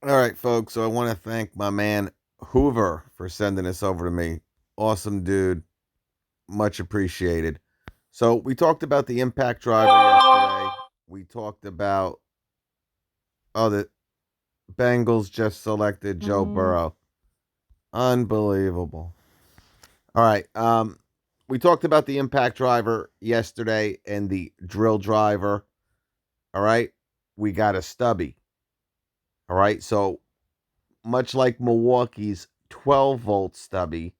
All right, folks. So I want to thank my man Hoover for sending this over to me. Awesome dude. Much appreciated. So we talked about the impact driver yesterday. We talked about the Bengals just selected Joe Burrow. Unbelievable. All right. We talked about the impact driver yesterday and the drill driver. All right. We got a stubby. All right. So much like Milwaukee's 12-volt stubby,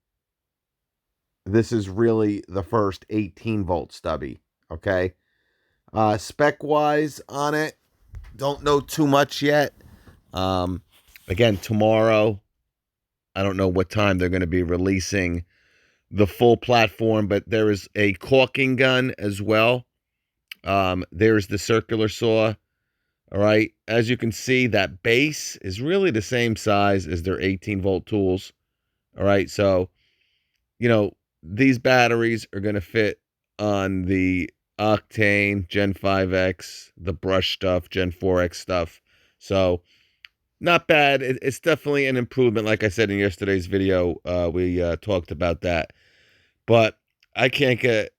this is really the first 18-volt stubby. Okay. Spec wise on it, don't know too much yet. Um, Again, tomorrow, I don't know what time they're going to be releasing the full platform, but there is a caulking gun as well. There's the circular saw. All right. As you can see, that base is really the same size as their 18-volt tools. All right. So, you know, these batteries are going to fit on the Octane Gen 5X, the brush stuff, Gen 4X stuff. So, not bad. It's definitely an improvement. Like I said in yesterday's video, we talked about that. But I can't get,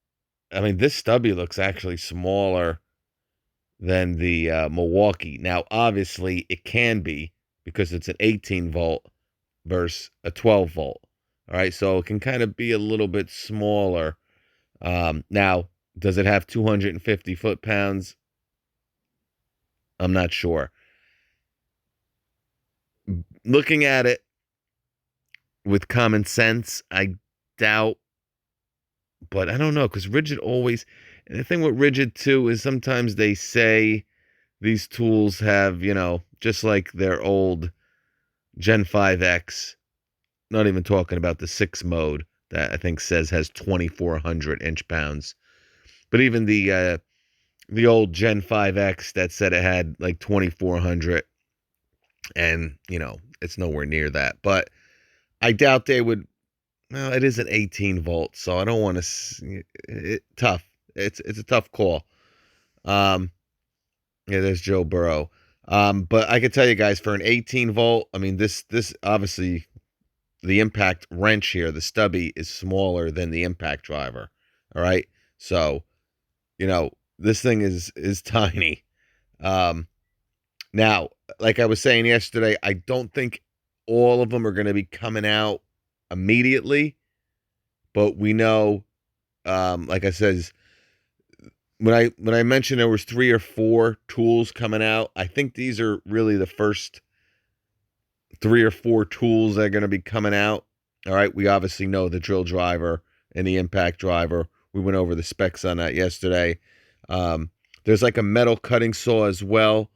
I mean, this stubby looks actually smaller than the Milwaukee. Now, obviously, it can be because it's an 18 volt versus a 12 volt. All right, so it can kind of be a little bit smaller. Now, does it have 250 foot-pounds? I'm not sure. Looking at it with common sense, I doubt, but I don't know because Rigid always, and the thing with Rigid too is sometimes they say these tools have, just like their old Gen 5X, not even talking about the 6 mode that I think says has 2,400 inch pounds. But even the old Gen 5X that said it had like 2,400, and it's nowhere near that. But I doubt they would. Well, it is an 18 volt, so I don't want to. Tough. It's a tough call. Um, yeah, there's Joe Burrow. But I can tell you guys, for an 18 volt, I mean this obviously the impact wrench here, the stubby is smaller than the impact driver. All right, so this thing is tiny. Um, Now, like I was saying yesterday, I don't think all of them are going to be coming out immediately, but we know, like I said, when I mentioned there was 3 or 4 tools coming out, I think these are really the first 3 or 4 tools that are going to be coming out. All right, we obviously know the drill driver and the impact driver. We went over the specs on that yesterday. Um, there's like a metal cutting saw as well.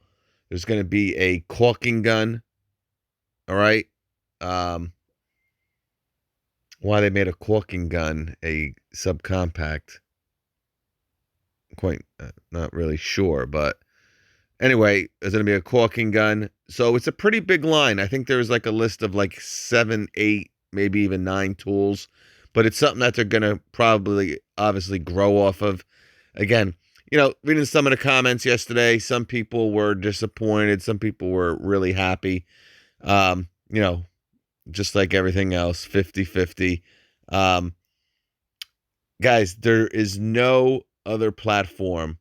There's going to be a caulking gun. All right. Um, why they made a caulking gun a subcompact, quite not really sure, but anyway, there's going to be a caulking gun. So it's a pretty big line. I think there's like a list of like 7, 8, maybe even 9 tools, but it's something that they're going to probably obviously grow off of. Again, reading some of the comments yesterday, some people were disappointed, some people were really happy. Um, you know, just like everything else, 50-50. Um, Guys, there is no other platform,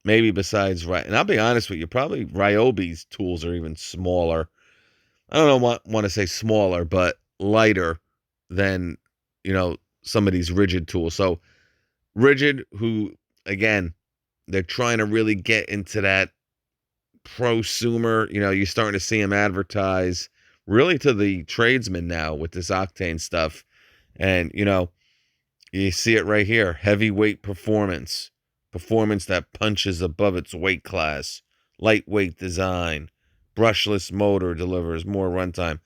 maybe besides and I'll be honest with you, probably Ryobi's tools are even smaller. I don't know, want to say smaller, but lighter than some of these Rigid tools. So Rigid, who again, they're trying to really get into that prosumer. You're starting to see them advertise really to the tradesmen now with this Octane stuff, and you see it right here. Heavyweight performance. Performance that punches above its weight class. Lightweight design. Brushless motor delivers more runtime.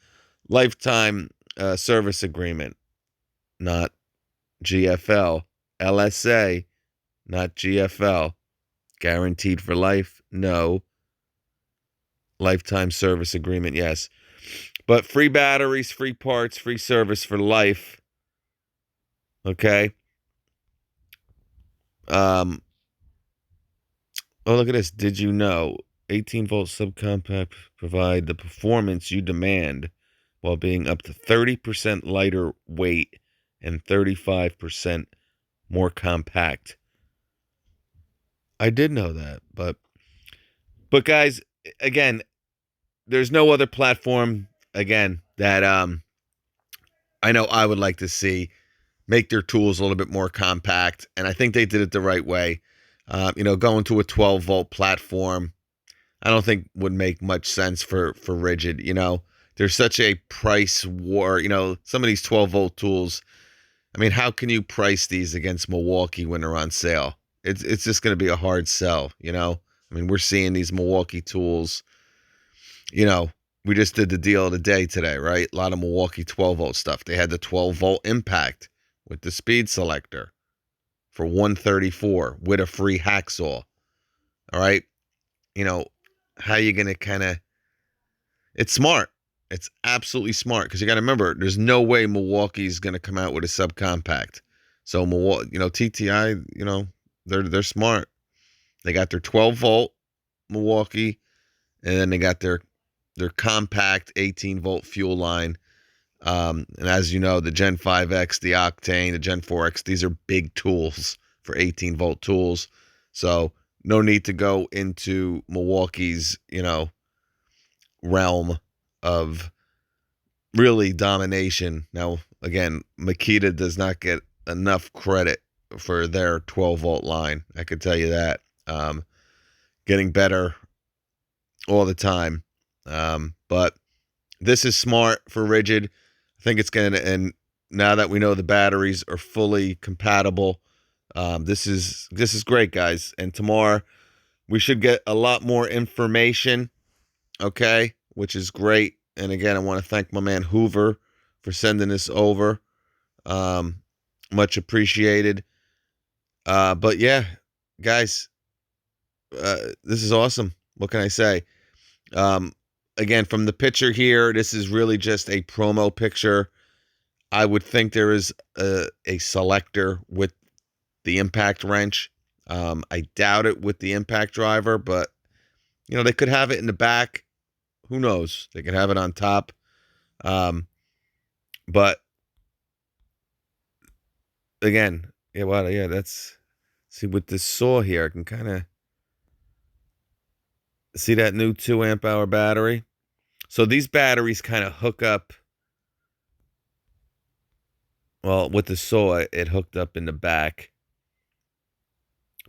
Lifetime service agreement. Not GFL. LSA. Not GFL. Guaranteed for life? No. Lifetime service agreement? Yes. But free batteries, free parts, free service for life. Okay. Um, Oh, look at this. Did you know 18-volt subcompact provide the performance you demand while being up to 30% lighter weight and 35% more compact. I did know that, but guys, again, there's no other platform again that I know I would like to see make their tools a little bit more compact, and I think they did it the right way. Going to a 12-volt platform, I don't think would make much sense for RIDGID. There's such a price war. Some of these 12-volt tools. I mean, how can you price these against Milwaukee when they're on sale? It's just going to be a hard sell. I mean, we're seeing these Milwaukee tools. We just did the deal of the day today, right? A lot of Milwaukee 12-volt stuff. They had the 12-volt impact with the speed selector for $134 with a free hacksaw. All right. How you going to kind of, it's smart. It's absolutely smart because you got to remember, there's no way Milwaukee's going to come out with a subcompact. So Milwaukee, TTI, they're smart. They got their 12-volt Milwaukee, and then they got their compact 18-volt fuel line. And as you know, the Gen 5X, the Octane, the Gen 4X, these are big tools for 18-volt tools. So no need to go into Milwaukee's, realm of really domination. Now, again, Makita does not get enough credit for their 12-volt line. I could tell you that. Getting better all the time. But this is smart for RIDGID. I think it's going to, and now that we know the batteries are fully compatible, this is great, guys. And tomorrow we should get a lot more information, okay, which is great. And again, I want to thank my man Hoover for sending this over. Much appreciated. But yeah, guys, this is awesome. What can I say? Again, from the picture here, this is really just a promo picture. I would think there is a selector with the impact wrench. I doubt it with the impact driver, but they could have it in the back. Who knows? They could have it on top. But again, that's, see with this saw here, I can kind of see that new 2 amp hour battery. So these batteries kind of hook up. Well, with the saw, it hooked up in the back.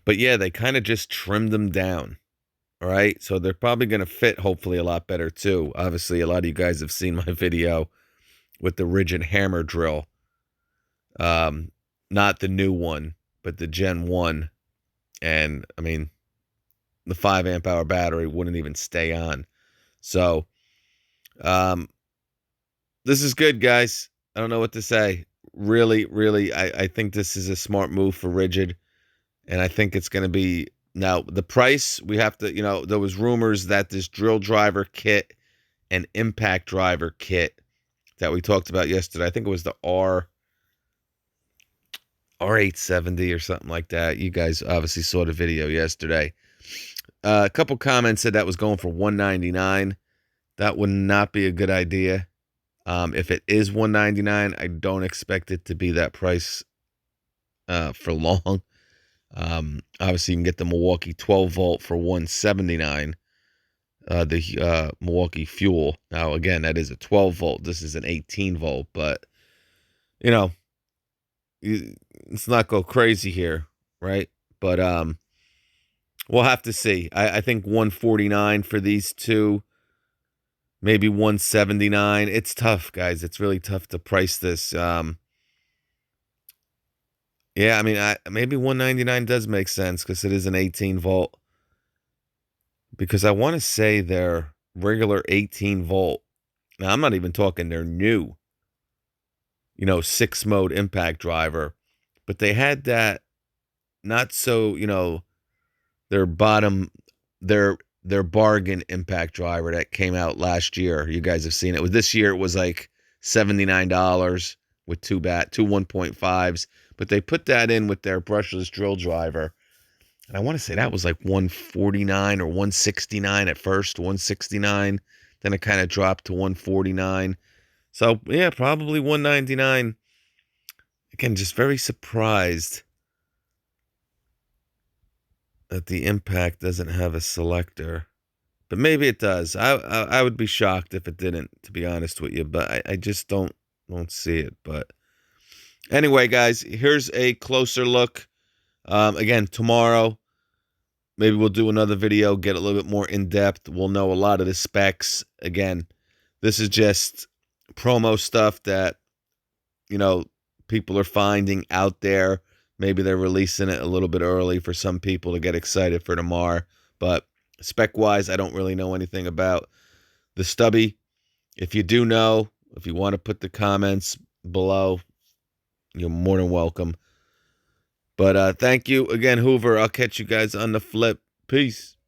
But yeah, they kind of just trimmed them down. All right. So they're probably going to fit, hopefully, a lot better too. Obviously, a lot of you guys have seen my video with the RIDGID hammer drill. Not the new one, but the Gen 1. And I mean, the 5 amp hour battery wouldn't even stay on. So, this is good, guys. I don't know what to say. Really, really, I think this is a smart move for RIDGID. And I think it's going to be, now the price, we have to, there was rumors that this drill driver kit and impact driver kit that we talked about yesterday, I think it was the R870 or something like that. You guys obviously saw the video yesterday. A couple comments said that was going for $199. That would not be a good idea. If it is $199, I don't expect it to be that price for long. Obviously, you can get the Milwaukee 12-volt for $179. The Milwaukee Fuel. Now, again, that is a 12-volt. This is an 18-volt, but let's not go crazy here, right? But we'll have to see. I think $149 for these two, maybe $179. It's tough, guys. It's really tough to price this. Yeah, I mean, maybe $199 does make sense because it is an 18-volt. Because I want to say their regular 18-volt. Now, I'm not even talking their new, 6-mode impact driver. But they had that not so, their bargain impact driver that came out last year. You guys have seen it. This year it was like $79 with two 1.5s. But they put that in with their brushless drill driver. And I want to say that was like 149 or 169 at first, 169. Then it kind of dropped to 149. So, yeah, probably 199. Again, just very surprised that the Impact doesn't have a selector. But maybe it does. I would be shocked if it didn't, to be honest with you. But I just don't see it. But anyway, guys, here's a closer look. Again, tomorrow, maybe we'll do another video, get a little bit more in depth. We'll know a lot of the specs. Again, this is just promo stuff that, people are finding out there. Maybe they're releasing it a little bit early for some people to get excited for tomorrow. But spec-wise, I don't really know anything about the stubby. If you do know, if you want to put the comments below, you're more than welcome. But thank you again, Hoover. I'll catch you guys on the flip. Peace.